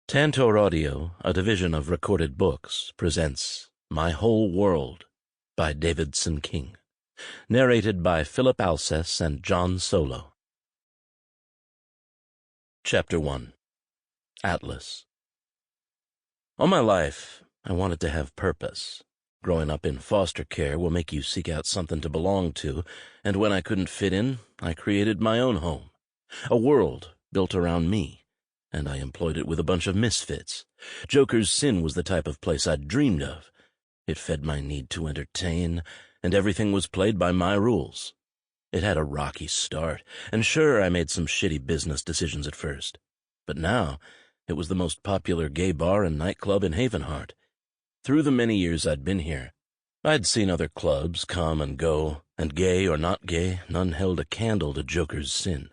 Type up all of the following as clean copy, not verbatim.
Tantor Audio, a division of Recorded Books, presents My Whole World by Davidson King, narrated by Philip Alces and John Solo. Chapter 1. Atlas. All my life, I wanted to have purpose. Growing up in foster care will make you seek out something to belong to, and when I couldn't fit in, I created my own home, a world built around me. And I employed it with a bunch of misfits. Joker's Sin was the type of place I'd dreamed of. It fed my need to entertain, and everything was played by my rules. It had a rocky start, and sure, I made some shitty business decisions at first. But now, it was the most popular gay bar and nightclub in Haven Hart. Through the many years I'd been here, I'd seen other clubs come and go, and gay or not gay, none held a candle to Joker's Sin.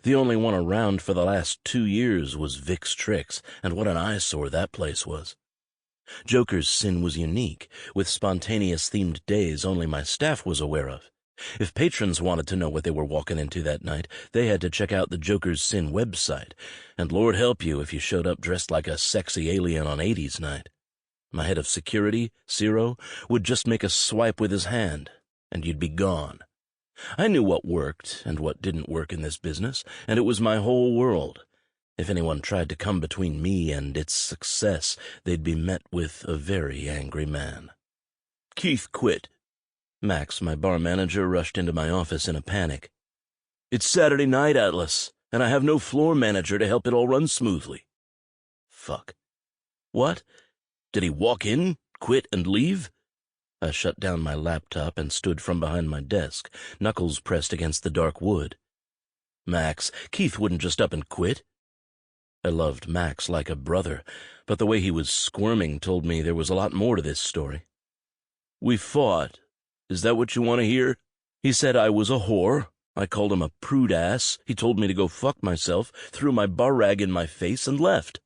The only one around for the last 2 years was Vick's Tricks, and what an eyesore that place was. Joker's Sin was unique, with spontaneous-themed days only my staff was aware of. If patrons wanted to know what they were walking into that night, they had to check out the Joker's Sin website, and Lord help you if you showed up dressed like a sexy alien on 80s night. My head of security, Ciro, would just make a swipe with his hand, and you'd be gone. I knew what worked and what didn't work in this business, and it was my whole world. If anyone tried to come between me and its success, they'd be met with a very angry man. "Keith quit." Max, my bar manager, rushed into my office in a panic. "It's Saturday night, Atlas, and I have no floor manager to help it all run smoothly." Fuck. What? Did he walk in, quit, and leave? I shut down my laptop and stood from behind my desk, knuckles pressed against the dark wood. Max, Keith wouldn't just up and quit. I loved Max like a brother, but the way he was squirming told me there was a lot more to this story. "We fought. Is that what you want to hear? He said I was a whore. I called him a prude ass. He told me to go fuck myself, threw my bar rag in my face, and left."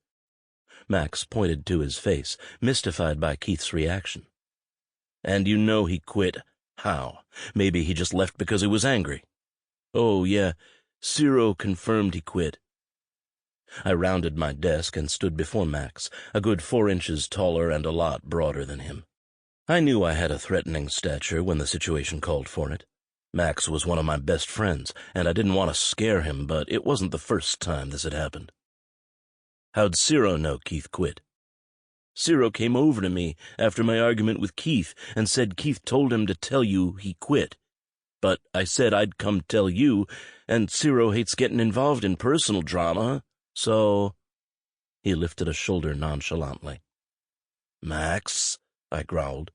Max pointed to his face, mystified by Keith's reaction. "And you know he quit. How? Maybe he just left because he was angry." "Oh, yeah. Ciro confirmed he quit." I rounded my desk and stood before Max, a good 4 inches taller and a lot broader than him. I knew I had a threatening stature when the situation called for it. Max was one of my best friends, and I didn't want to scare him, but it wasn't the first time this had happened. "How'd Ciro know Keith quit?" "Ciro came over to me after my argument with Keith and said Keith told him to tell you he quit. But I said I'd come tell you, and Ciro hates getting involved in personal drama, so—" He lifted a shoulder nonchalantly. "Max," I growled,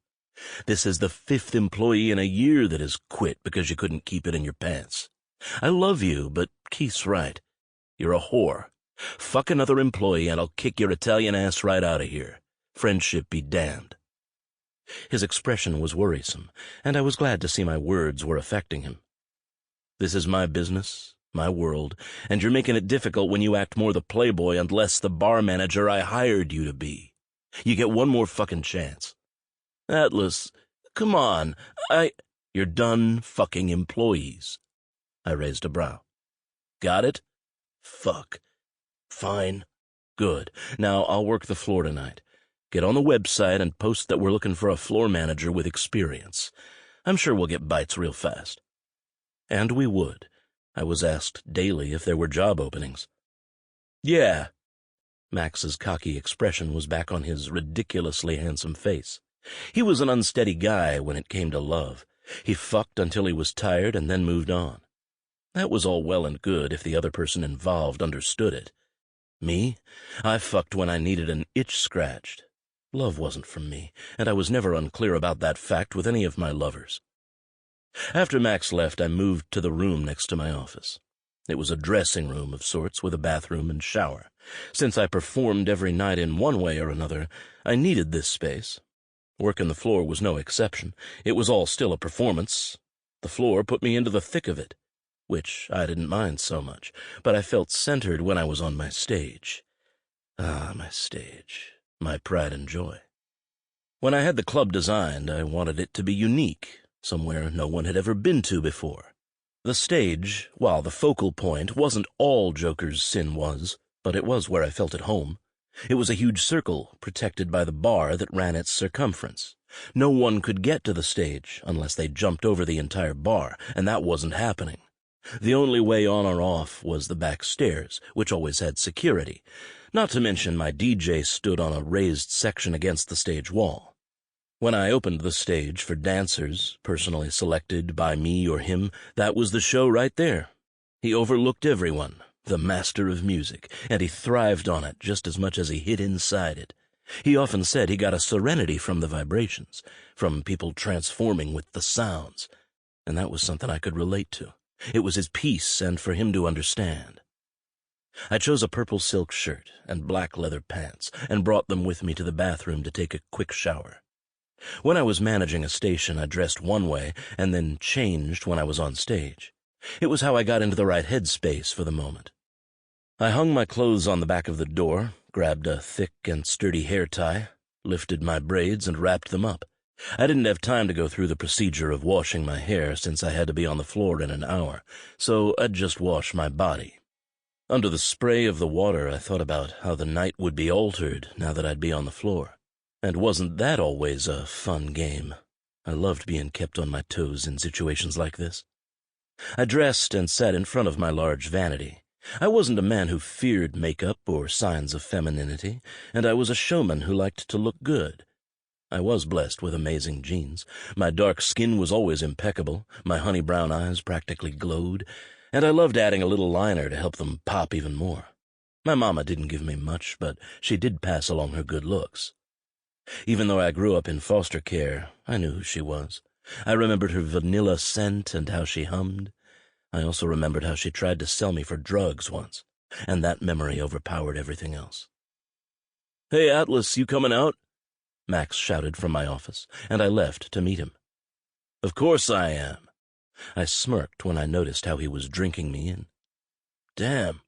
"this is the 5th employee in a year that has quit because you couldn't keep it in your pants. I love you, but Keith's right. You're a whore. Fuck another employee and I'll kick your Italian ass right out of here. Friendship be damned." His expression was worrisome, and I was glad to see my words were affecting him. "This is my business, my world, and you're making it difficult when you act more the playboy and less the bar manager I hired you to be. You get one more fucking chance." "Atlas, come on, You're done fucking employees." I raised a brow. "Got it? Fuck. Fine. Good. Now I'll work the floor tonight. Get on the website and post that we're looking for a floor manager with experience. I'm sure we'll get bites real fast." And we would. I was asked daily if there were job openings. "Yeah." Max's cocky expression was back on his ridiculously handsome face. He was an unsteady guy when it came to love. He fucked until he was tired and then moved on. That was all well and good if the other person involved understood it. Me? I fucked when I needed an itch scratched. Love wasn't for me, and I was never unclear about that fact with any of my lovers. After Max left, I moved to the room next to my office. It was a dressing room of sorts with a bathroom and shower. Since I performed every night in one way or another, I needed this space. Working the floor was no exception. It was all still a performance. The floor put me into the thick of it, which I didn't mind so much, but I felt centered when I was on my stage. Ah, my stage, my pride and joy. When I had the club designed, I wanted it to be unique, somewhere no one had ever been to before. The stage, while the focal point, wasn't all Joker's Sin was, but it was where I felt at home. It was a huge circle protected by the bar that ran its circumference. No one could get to the stage unless they jumped over the entire bar, and that wasn't happening. The only way on or off was the back stairs, which always had security. Not to mention my DJ stood on a raised section against the stage wall. When I opened the stage for dancers, personally selected by me or him, that was the show right there. He overlooked everyone, the master of music, and he thrived on it just as much as he hid inside it. He often said he got a serenity from the vibrations, from people transforming with the sounds, and that was something I could relate to. It was his peace, and for him to understand. I chose a purple silk shirt and black leather pants and brought them with me to the bathroom to take a quick shower. When I was managing a station, I dressed one way and then changed when I was on stage. It was how I got into the right headspace for the moment. I hung my clothes on the back of the door, grabbed a thick and sturdy hair tie, lifted my braids and wrapped them up. I didn't have time to go through the procedure of washing my hair since I had to be on the floor in an hour, so I'd just wash my body. Under the spray of the water, I thought about how the night would be altered now that I'd be on the floor. And wasn't that always a fun game? I loved being kept on my toes in situations like this. I dressed and sat in front of my large vanity. I wasn't a man who feared makeup or signs of femininity, and I was a showman who liked to look good. I was blessed with amazing genes. My dark skin was always impeccable, my honey brown eyes practically glowed, and I loved adding a little liner to help them pop even more. My mama didn't give me much, but she did pass along her good looks. Even though I grew up in foster care, I knew who she was. I remembered her vanilla scent and how she hummed. I also remembered how she tried to sell me for drugs once, and that memory overpowered everything else. "Hey, Atlas, you coming out?" Max shouted from my office, and I left to meet him. "Of course I am." I smirked when I noticed how he was drinking me in. "Damn,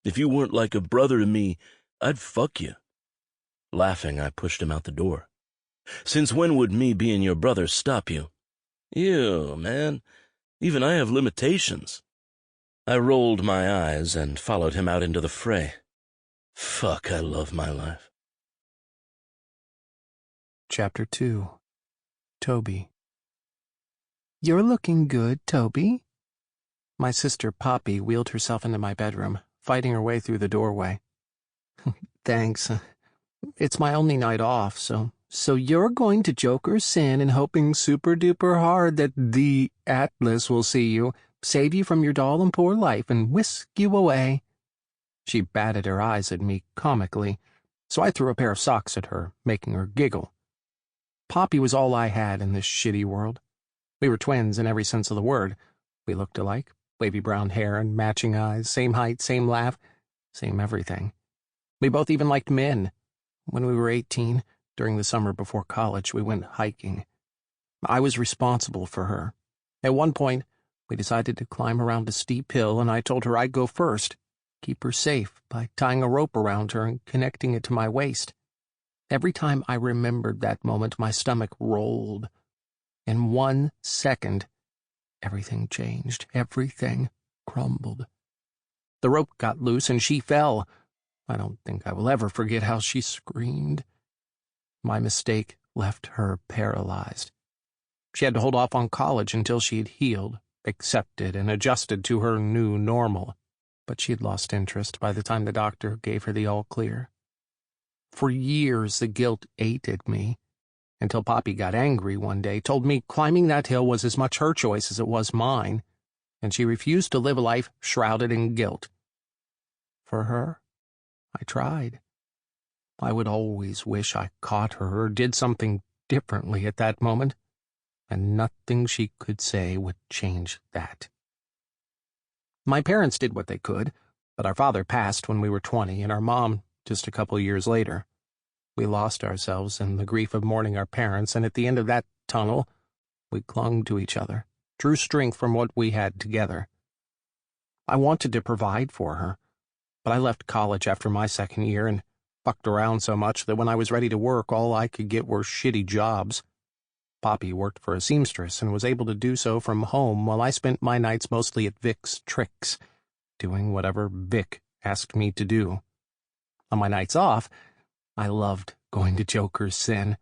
if you weren't like a brother to me, I'd fuck you." Laughing, I pushed him out the door. "Since when would me being your brother stop you?" "Ew, man, even I have limitations." I rolled my eyes and followed him out into the fray. Fuck, I love my life. Chapter 2. Toby. "You're looking good, Toby." My sister Poppy wheeled herself into my bedroom, fighting her way through the doorway. "Thanks. It's my only night off, so you're going to Joker's Sin and hoping super-duper hard that the Atlas will see you, save you from your dull and poor life, and whisk you away." She batted her eyes at me comically, so I threw a pair of socks at her, making her giggle. Poppy was all I had in this shitty world. We were twins in every sense of the word. We looked alike, wavy brown hair and matching eyes, same height, same laugh, same everything. We both even liked men. When we were 18, during the summer before college, we went hiking. I was responsible for her. At one point, we decided to climb around a steep hill, and I told her I'd go first, keep her safe by tying a rope around her and connecting it to my waist. Every time I remembered that moment, my stomach rolled. In 1 second, everything changed. Everything crumbled. The rope got loose and she fell. I don't think I will ever forget how she screamed. My mistake left her paralyzed. She had to hold off on college until she had healed, accepted, and adjusted to her new normal. But she had lost interest by the time the doctor gave her the all-clear. For years, the guilt ate at me, until Poppy got angry one day, told me climbing that hill was as much her choice as it was mine, and she refused to live a life shrouded in guilt. For her, I tried. I would always wish I caught her or did something differently at that moment, and nothing she could say would change that. My parents did what they could, but our father passed when we were 20, and our mom just a couple years later. We lost ourselves in the grief of mourning our parents, and at the end of that tunnel, we clung to each other, drew strength from what we had together. I wanted to provide for her, but I left college after my second year and fucked around so much that when I was ready to work, all I could get were shitty jobs. Poppy worked for a seamstress and was able to do so from home while I spent my nights mostly at Vick's Tricks, doing whatever Vick asked me to do. On my nights off, I loved going to Joker's Sin.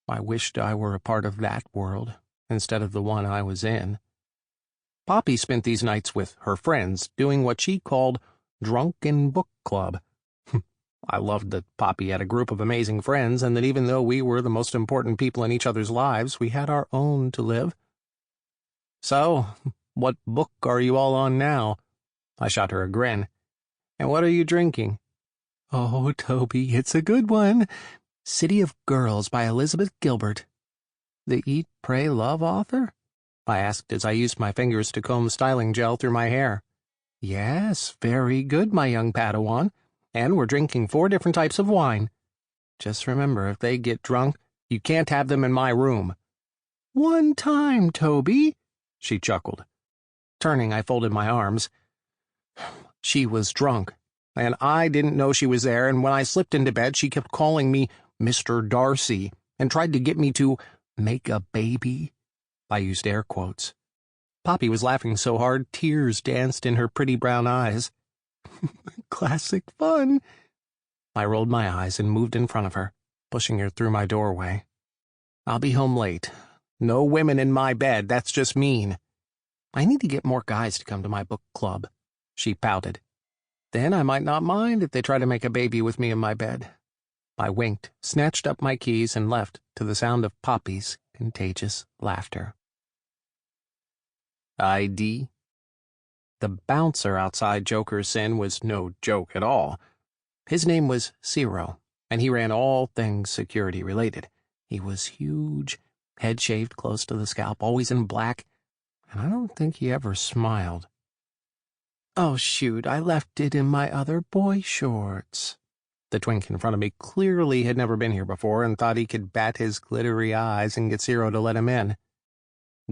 I wished I were a part of that world instead of the one I was in. Poppy spent these nights with her friends doing what she called drunken book club. I loved that Poppy had a group of amazing friends and that even though we were the most important people in each other's lives, we had our own to live. So, what book are you all on now? I shot her a grin. And what are you drinking? Oh, Toby, it's a good one. City of Girls by Elizabeth Gilbert. The Eat, Pray, Love author? I asked as I used my fingers to comb styling gel through my hair. Yes, very good, my young Padawan. And we're drinking 4 different types of wine. Just remember, if they get drunk, you can't have them in my room. One time, Toby, she chuckled. Turning, I folded my arms. She was drunk, and I didn't know she was there, and when I slipped into bed, she kept calling me Mr. Darcy and tried to get me to make a baby. I used air quotes. Poppy was laughing so hard, tears danced in her pretty brown eyes. Classic fun. I rolled my eyes and moved in front of her, pushing her through my doorway. I'll be home late. No women in my bed, that's just mean. I need to get more guys to come to my book club, she pouted. Then I might not mind if they try to make a baby with me in my bed. I winked, snatched up my keys, and left to the sound of Poppy's contagious laughter. ID. The bouncer outside Joker's Sin was no joke at all. His name was Zero, and he ran all things security-related. He was huge, head shaved close to the scalp, always in black, and I don't think he ever smiled. Oh, shoot, I left it in my other boy shorts. The twink in front of me clearly had never been here before and thought he could bat his glittery eyes and get Zero to let him in.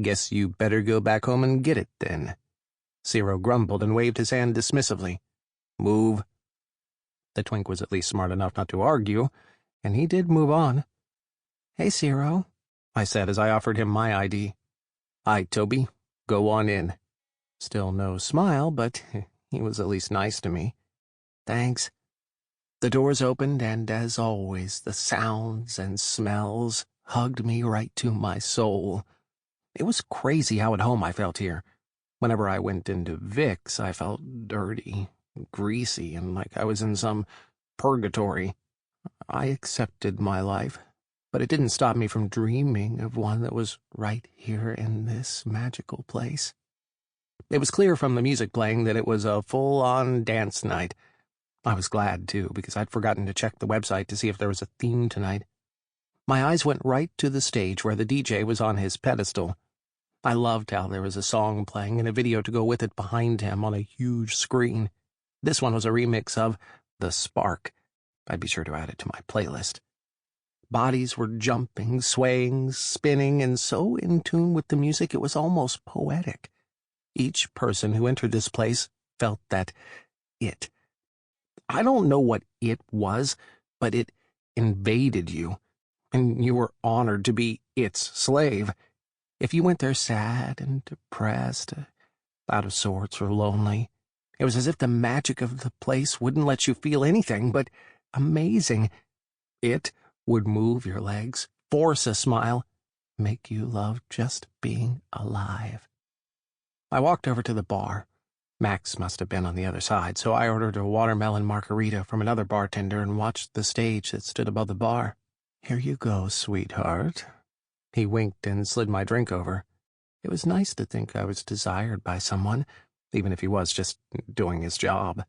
Guess you better go back home and get it, then. Zero grumbled and waved his hand dismissively. Move. The twink was at least smart enough not to argue, and he did move on. Hey, Zero, I said as I offered him my ID. Hi, Toby. Go on in. Still no smile, but he was at least nice to me. Thanks. The doors opened, and as always, the sounds and smells hugged me right to my soul. It was crazy how at home I felt here. Whenever I went into Vick's, I felt dirty, greasy, and like I was in some purgatory. I accepted my life, but it didn't stop me from dreaming of one that was right here in this magical place. It was clear from the music playing that it was a full-on dance night. I was glad, too, because I'd forgotten to check the website to see if there was a theme tonight. My eyes went right to the stage where the DJ was on his pedestal. I loved how there was a song playing and a video to go with it behind him on a huge screen. This one was a remix of The Spark. I'd be sure to add it to my playlist. Bodies were jumping, swaying, spinning, and so in tune with the music it was almost poetic. Each person who entered this place felt that it. I don't know what it was, but it invaded you, and you were honored to be its slave. If you went there sad and depressed, out of sorts or lonely, it was as if the magic of the place wouldn't let you feel anything but amazing. It would move your legs, force a smile, make you love just being alive. I walked over to the bar. Max must have been on the other side, so I ordered a watermelon margarita from another bartender and watched the stage that stood above the bar. Here you go, sweetheart. He winked and slid my drink over. It was nice to think I was desired by someone, even if he was just doing his job.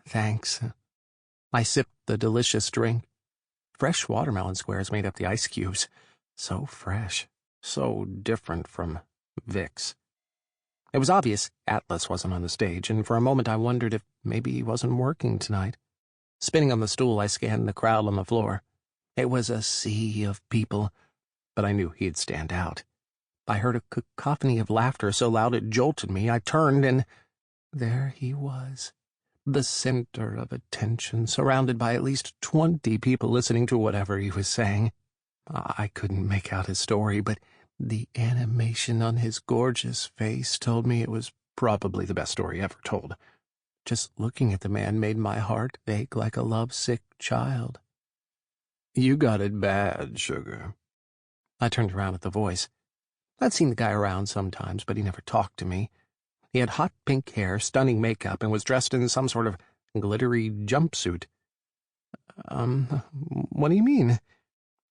Thanks. I sipped the delicious drink. Fresh watermelon squares made up the ice cubes. So fresh, so different from Vick's. It was obvious Atlas wasn't on the stage, and for a moment I wondered if maybe he wasn't working tonight. Spinning on the stool, I scanned the crowd on the floor. It was a sea of people, but I knew he'd stand out. I heard a cacophony of laughter so loud it jolted me. I turned, and there he was, the center of attention, surrounded by at least 20 people listening to whatever he was saying. I couldn't make out his story, but the animation on his gorgeous face told me it was probably the best story ever told. Just looking at the man made my heart ache like a lovesick child. "You got it bad, sugar." I turned around at the voice. I'd seen the guy around sometimes, but he never talked to me. He had hot pink hair, stunning makeup, and was dressed in some sort of glittery jumpsuit. What do you mean?"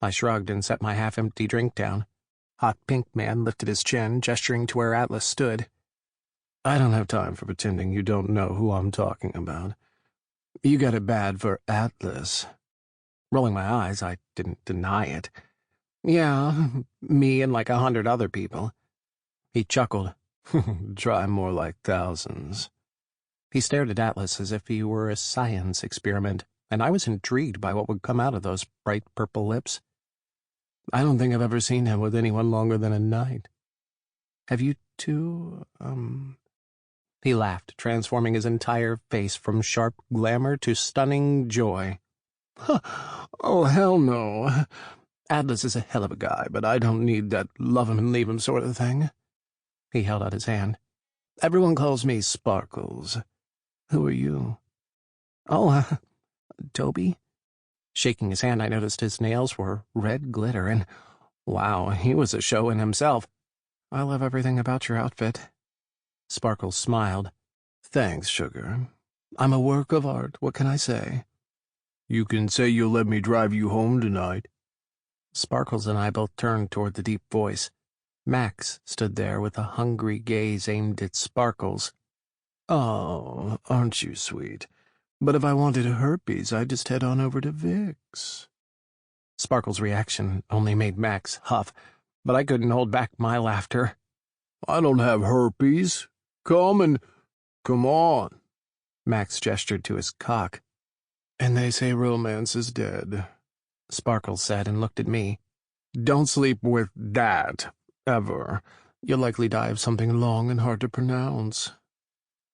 I shrugged and set my half-empty drink down. Hot pink man lifted his chin, gesturing to where Atlas stood. "I don't have time for pretending you don't know who I'm talking about. You got it bad for Atlas." Rolling my eyes, I didn't deny it. "Yeah, me and like 100 other people." He chuckled. "Try more like thousands." He stared at Atlas as if he were a science experiment, and I was intrigued by what would come out of those bright purple lips. "I don't think I've ever seen him with anyone longer than a night. Have you two, He laughed, transforming his entire face from sharp glamour to stunning joy. "Oh, hell no. Atlas is a hell of a guy, but I don't need that love him and leave him sort of thing." He held out his hand. "Everyone calls me Sparkles. Who are you?" "Oh, Toby?" Shaking his hand, I noticed his nails were red glitter, and wow, he was a show in himself. "I love everything about your outfit." Sparkles smiled. "Thanks, sugar. I'm a work of art, what can I say?" "You can say you'll let me drive you home tonight." Sparkles and I both turned toward the deep voice. Max stood there with a hungry gaze aimed at Sparkles. "Oh, aren't you sweet? But if I wanted herpes, I'd just head on over to Vick's." Sparkles' reaction only made Max huff, but I couldn't hold back my laughter. "I don't have herpes. Come on." Max gestured to his cock. "And they say romance is dead," Sparkles said and looked at me. "Don't sleep with that, ever. You'll likely die of something long and hard to pronounce."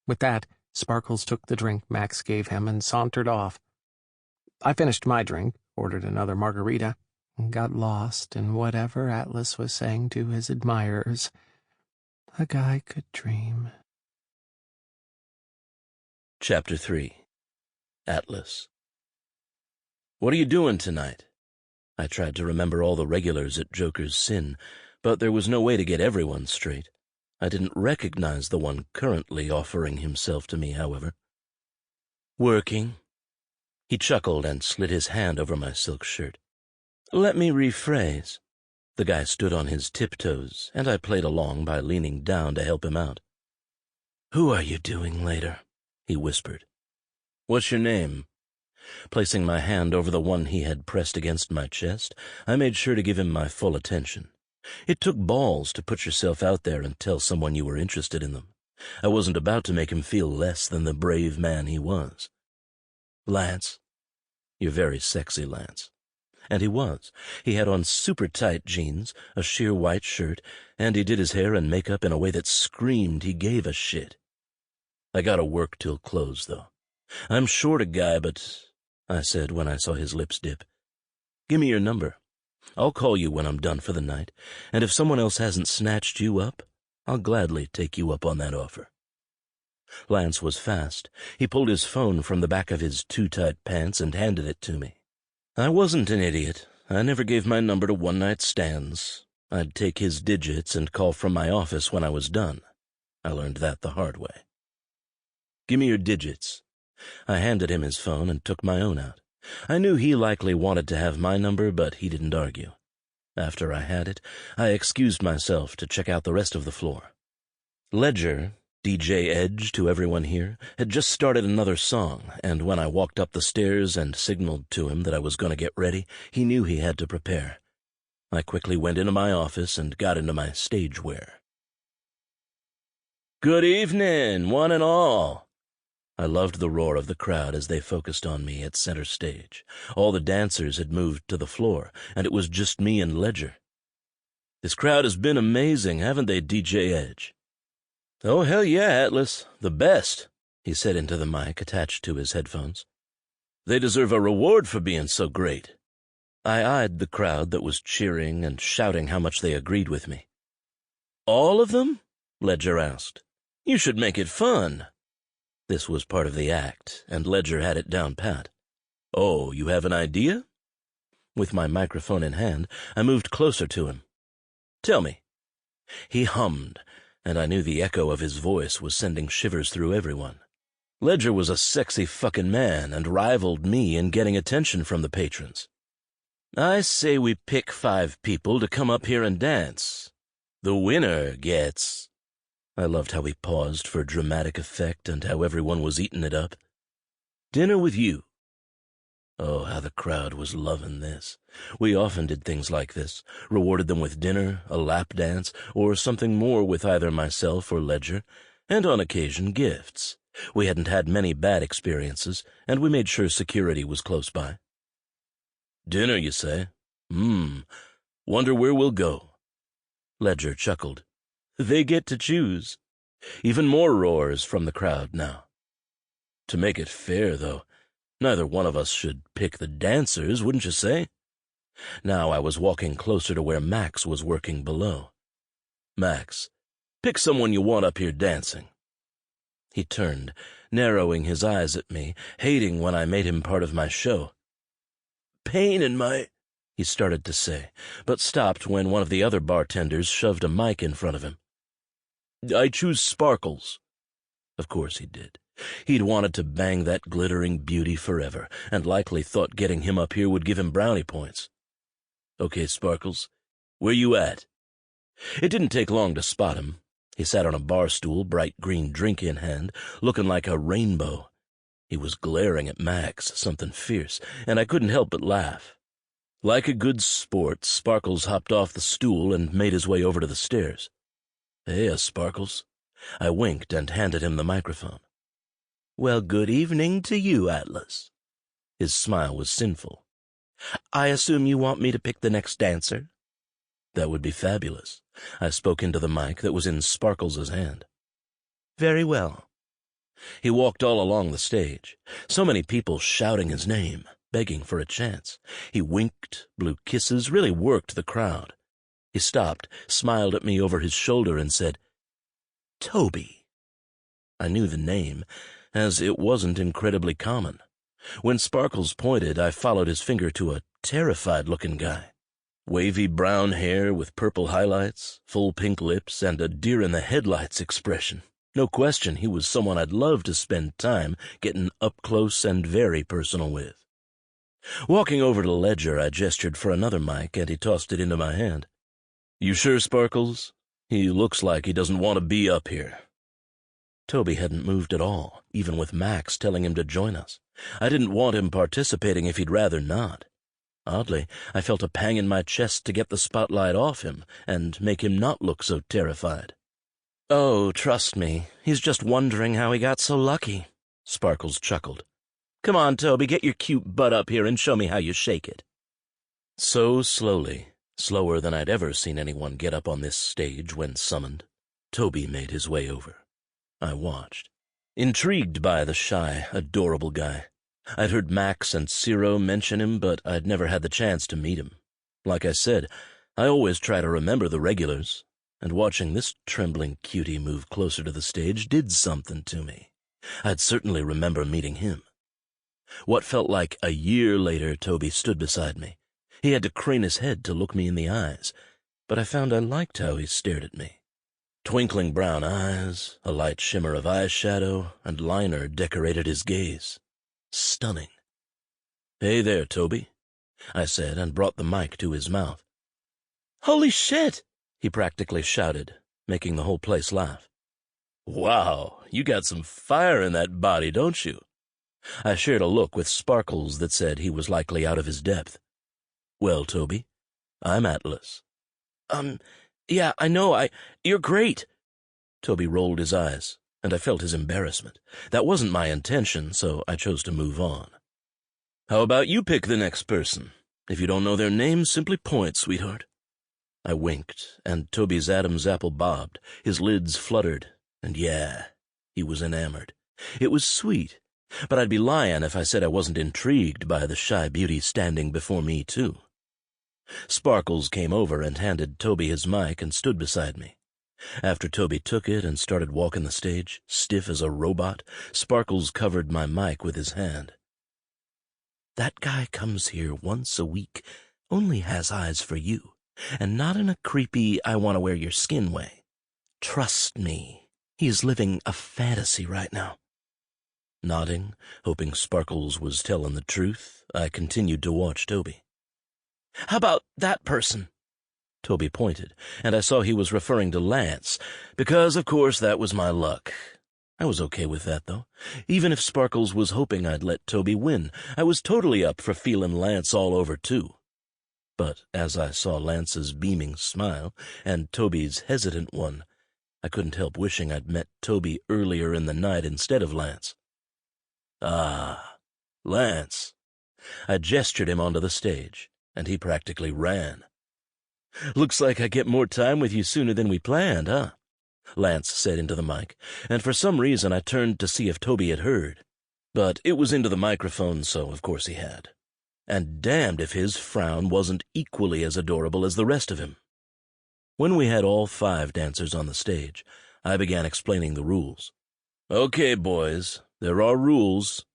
With that, Sparkles took the drink Max gave him and sauntered off. I finished my drink, ordered another margarita, and got lost in whatever Atlas was saying to his admirers. A guy could dream. Chapter 3. Atlas. "What are you doing tonight?" I tried to remember all the regulars at Joker's Sin, but there was no way to get everyone straight. I didn't recognize the one currently offering himself to me, however. "Working." He chuckled and slid his hand over my silk shirt. "Let me rephrase." The guy stood on his tiptoes, and I played along by leaning down to help him out. "Who are you doing later?" he whispered. "What's your name?" Placing my hand over the one he had pressed against my chest, I made sure to give him my full attention. It took balls to put yourself out there and tell someone you were interested in them. I wasn't about to make him feel less than the brave man he was. "Lance." "You're very sexy, Lance." And he was. He had on super tight jeans, a sheer white shirt, and he did his hair and makeup in a way that screamed he gave a shit. "I gotta work till close, though. I'm short a guy, but," I said when I saw his lips dip, "give me your number. I'll call you when I'm done for the night, and if someone else hasn't snatched you up, I'll gladly take you up on that offer." Lance was fast. He pulled his phone from the back of his too-tight pants and handed it to me. I wasn't an idiot. I never gave my number to one-night stands. I'd take his digits and call from my office when I was done. I learned that the hard way. "Give me your digits." I handed him his phone and took my own out. I knew he likely wanted to have my number, but he didn't argue. After I had it, I excused myself to check out the rest of the floor. Ledger, DJ Edge to everyone here, had just started another song, and when I walked up the stairs and signaled to him that I was going to get ready, he knew he had to prepare. I quickly went into my office and got into my stage wear. "Good evening, one and all." I loved the roar of the crowd as they focused on me at center stage. All the dancers had moved to the floor, and it was just me and Ledger. "This crowd has been amazing, haven't they, DJ Edge?" "Oh, hell yeah, Atlas. The best," he said into the mic attached to his headphones. "They deserve a reward for being so great." I eyed the crowd that was cheering and shouting how much they agreed with me. "All of them?" Ledger asked. "You should make it fun." This was part of the act, and Ledger had it down pat. "Oh, you have an idea?" With my microphone in hand, I moved closer to him. "Tell me." He hummed, and I knew the echo of his voice was sending shivers through everyone. Ledger was a sexy fucking man and rivaled me in getting attention from the patrons. "I say we pick 5 people to come up here and dance. The winner gets—" I loved how he paused for dramatic effect and how everyone was eating it up. "Dinner with you." Oh, how the crowd was loving this. We often did things like this, rewarded them with dinner, a lap dance, or something more with either myself or Ledger, and on occasion gifts. We hadn't had many bad experiences, and we made sure security was close by. "Dinner, you say? Wonder where we'll go." Ledger chuckled. "They get to choose." Even more roars from the crowd now. To make it fair, though, neither one of us should pick the dancers, wouldn't you say? Now I was walking closer to where Max was working below. "Max, pick someone you want up here dancing." He turned, narrowing his eyes at me, hating when I made him part of my show. "Pain in my—" he started to say, but stopped when one of the other bartenders shoved a mic in front of him. "I choose Sparkles." Of course he did. He'd wanted to bang that glittering beauty forever, and likely thought getting him up here would give him brownie points. "Okay, Sparkles, where you at?" It didn't take long to spot him. He sat on a bar stool, bright green drink in hand, looking like a rainbow. He was glaring at Max, something fierce, and I couldn't help but laugh. Like a good sport, Sparkles hopped off the stool and made his way over to the stairs. "Hey, Sparkles." I winked and handed him the microphone. "Well, good evening to you, Atlas." His smile was sinful. "I assume you want me to pick the next dancer?" "That would be fabulous." I spoke into the mic that was in Sparkles' hand. "Very well." He walked all along the stage, so many people shouting his name, begging for a chance. He winked, blew kisses, really worked the crowd. He stopped, smiled at me over his shoulder, and said, "Toby." I knew the name, as it wasn't incredibly common. When Sparkles pointed, I followed his finger to a terrified-looking guy. Wavy brown hair with purple highlights, full pink lips, and a deer-in-the-headlights expression. No question he was someone I'd love to spend time getting up close and very personal with. Walking over to Ledger, I gestured for another mic, and he tossed it into my hand. "You sure, Sparkles? He looks like he doesn't want to be up here." Toby hadn't moved at all, even with Max telling him to join us. I didn't want him participating if he'd rather not. Oddly, I felt a pang in my chest to get the spotlight off him and make him not look so terrified. "Oh, trust me, he's just wondering how he got so lucky," Sparkles chuckled. "Come on, Toby, get your cute butt up here and show me how you shake it." So slowly, slower than I'd ever seen anyone get up on this stage when summoned, Toby made his way over. I watched, intrigued by the shy, adorable guy. I'd heard Max and Ciro mention him, but I'd never had the chance to meet him. Like I said, I always try to remember the regulars, and watching this trembling cutie move closer to the stage did something to me. I'd certainly remember meeting him. What felt like a year later, Toby stood beside me. He had to crane his head to look me in the eyes, but I found I liked how he stared at me. Twinkling brown eyes, a light shimmer of eyeshadow, and liner decorated his gaze. Stunning. "Hey there, Toby," I said, and brought the mic to his mouth. "Holy shit!" he practically shouted, making the whole place laugh. "Wow, you got some fire in that body, don't you?" I shared a look with Sparkles that said he was likely out of his depth. "Well, Toby, I'm Atlas." Yeah, I know, you're great." Toby rolled his eyes, and I felt his embarrassment. That wasn't my intention, so I chose to move on. "How about you pick the next person? If you don't know their name, simply point, sweetheart." I winked, and Toby's Adam's apple bobbed, his lids fluttered, and yeah, he was enamored. It was sweet, but I'd be lying if I said I wasn't intrigued by the shy beauty standing before me, too. Sparkles came over and handed Toby his mic and stood beside me. After Toby took it and started walking the stage, stiff as a robot, Sparkles covered my mic with his hand. "That guy comes here once a week, only has eyes for you, and not in a creepy, I-want-to-wear-your-skin way. Trust me, he is living a fantasy right now." Nodding, hoping Sparkles was telling the truth, I continued to watch Toby. "How about that person?" Toby pointed, and I saw he was referring to Lance, because, of course, that was my luck. I was okay with that, though. Even if Sparkles was hoping I'd let Toby win, I was totally up for feeling Lance all over, too. But as I saw Lance's beaming smile and Toby's hesitant one, I couldn't help wishing I'd met Toby earlier in the night instead of Lance. Ah, Lance. I gestured him onto the stage, and he practically ran. "Looks like I get more time with you sooner than we planned, huh?" Lance said into the mic, and for some reason I turned to see if Toby had heard. But it was into the microphone, so of course he had. And damned if his frown wasn't equally as adorable as the rest of him. When we had all 5 dancers on the stage, I began explaining the rules. "Okay, boys, there are rules."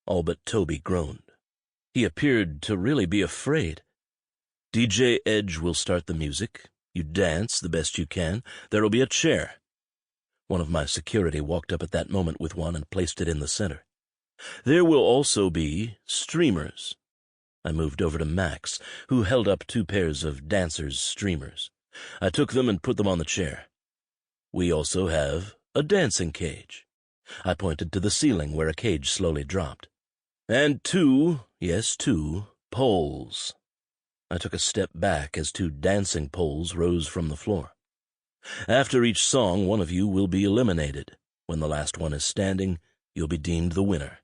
All but Toby groaned. He appeared to really be afraid. "DJ Edge will start the music. You dance the best you can. There'll be a chair." One of my security walked up at that moment with one and placed it in the center. "There will also be streamers." I moved over to Max, who held up 2 pairs of dancers' streamers. I took them and put them on the chair. "We also have a dancing cage." I pointed to the ceiling where a cage slowly dropped. "And 2, yes, 2, poles." I took a step back as 2 dancing poles rose from the floor. "After each song, one of you will be eliminated. When the last one is standing, you'll be deemed the winner."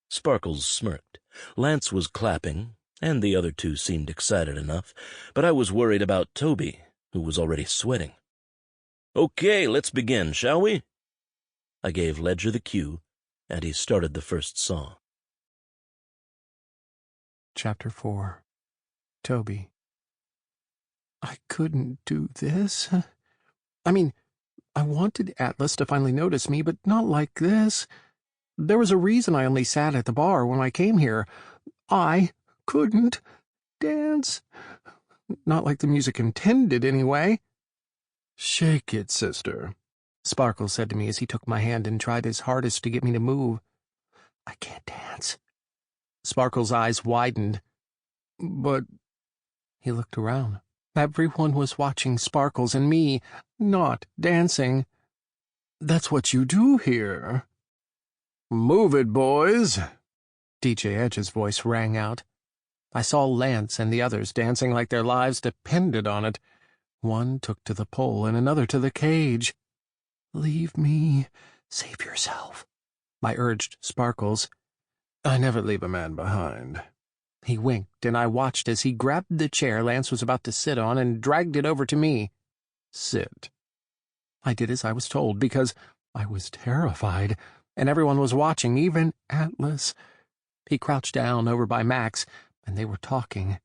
Sparkles smirked. Lance was clapping, and the other 2 seemed excited enough, but I was worried about Toby, who was already sweating. "Okay, let's begin, shall we?" I gave Ledger the cue, and he started the first song. Chapter 4. Toby. I couldn't do this. I mean, I wanted Atlas to finally notice me, but not like this. There was a reason I only sat at the bar when I came here. I couldn't dance. Not like the music intended, anyway. "Shake it, sister," Sparkle said to me as he took my hand and tried his hardest to get me to move. "I can't dance." Sparkle's eyes widened. "But—" He looked around. Everyone was watching Sparkles and me, not dancing. "That's what you do here." "Move it, boys," DJ Edge's voice rang out. I saw Lance and the others dancing like their lives depended on it. One took to the pole and another to the cage. "Leave me. Save yourself," I urged Sparkles. "I never leave a man behind." He winked, and I watched as he grabbed the chair Lance was about to sit on and dragged it over to me. "Sit." I did as I was told, because I was terrified, and everyone was watching, even Atlas. He crouched down over by Max, and they were talking.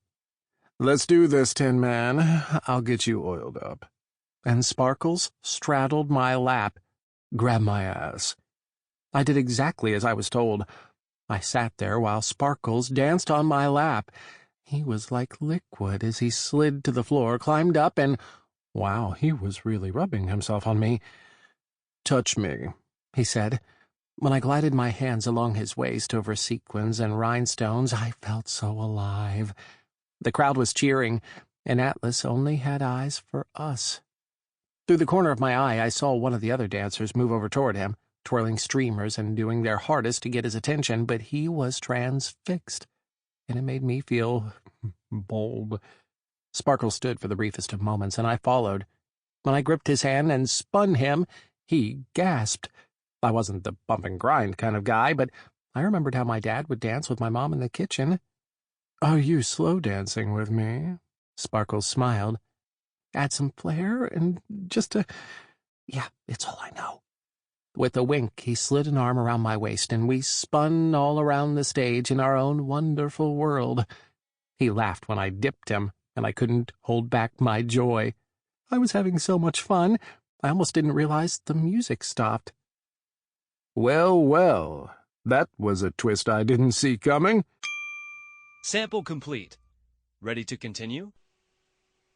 "Let's do this, Tin Man. I'll get you oiled up." And Sparkles straddled my lap. "Grab my ass." I did exactly as I was told. I sat there while Sparkles danced on my lap. He was like liquid as he slid to the floor, climbed up, and, wow, he was really rubbing himself on me. "Touch me," he said. When I glided my hands along his waist over sequins and rhinestones, I felt so alive. The crowd was cheering, and Atlas only had eyes for us. Through the corner of my eye, I saw one of the other dancers move over toward him, twirling streamers and doing their hardest to get his attention, but he was transfixed, and it made me feel bold. Sparkle stood for the briefest of moments, and I followed. When I gripped his hand and spun him, he gasped. I wasn't the bump and grind kind of guy, but I remembered how my dad would dance with my mom in the kitchen. "Are you slow dancing with me?" Sparkle smiled. "Add some flair and just a... Yeah, it's all I know." With a wink, he slid an arm around my waist, and we spun all around the stage in our own wonderful world. He laughed when I dipped him, and I couldn't hold back my joy. I was having so much fun, I almost didn't realize the music stopped. Well, well, that was a twist I didn't see coming. Sample complete. Ready to continue?